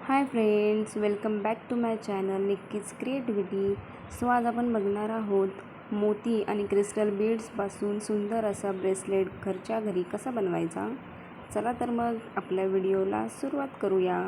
High friends, welcome back to my channel Nikki's creativity. So आज आपण बघणार आहोत मोती आणि क्रिस्टल बीड्सपासून सुंदर असा ब्रेसलेट घरच्या घरी कसा बनवायचा. चला तर मग आपल्या व्हिडिओला सुरुवात करूया.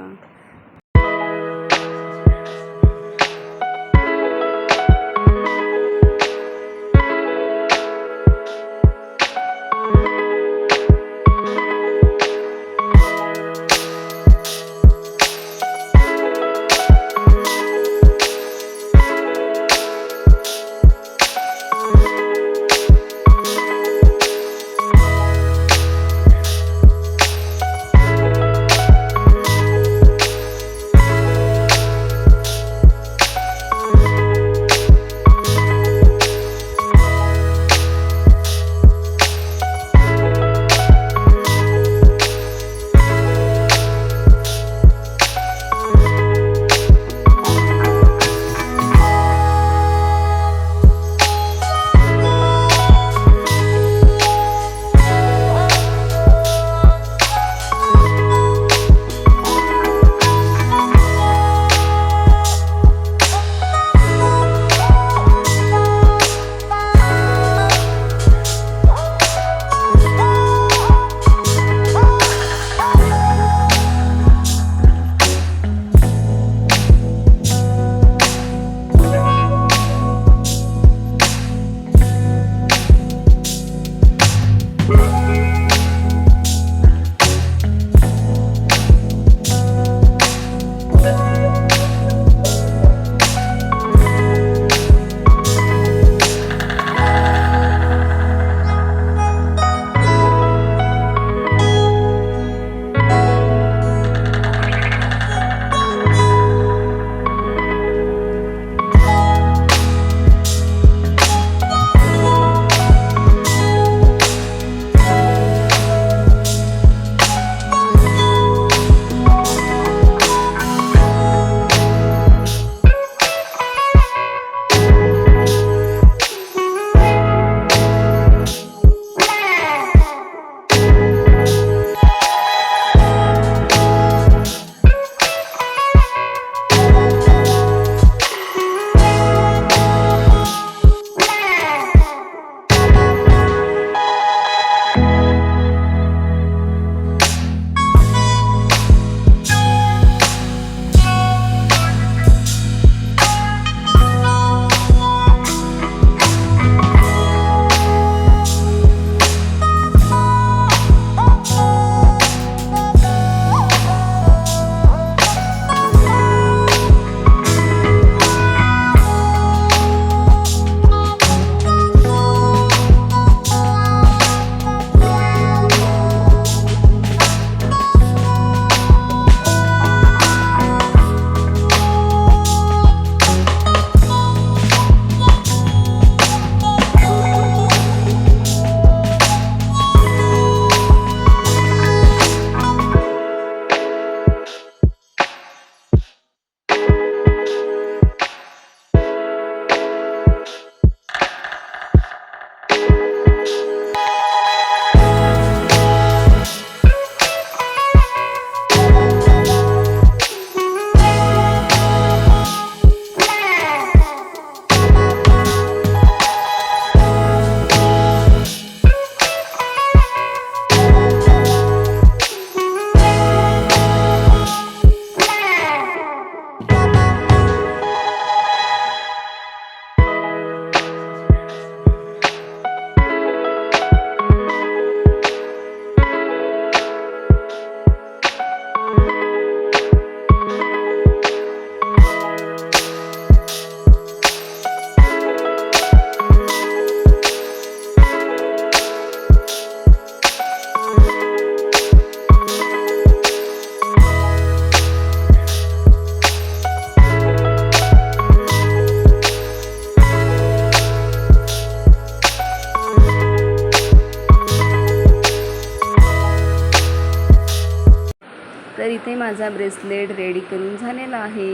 तर इथे माझा ब्रेसलेट रेडी करून झालेला आहे.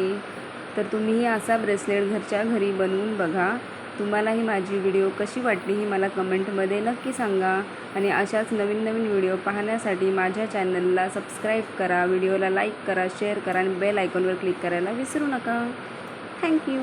तर तुम्हीही असा ब्रेसलेट घरच्या घरी बनवून बघा तुम्हालाही माझी व्हिडिओ कशी वाटली ही मला कमेंटमध्ये नक्की सांगा आणि अशाच नवीन नवीन व्हिडिओ पाहण्यासाठी माझ्या चॅनलला सबस्क्राईब करा, व्हिडिओला लाईक करा, शेअर करा आणि बेल आयकॉनवर क्लिक करायला विसरू नका. थँक्यू.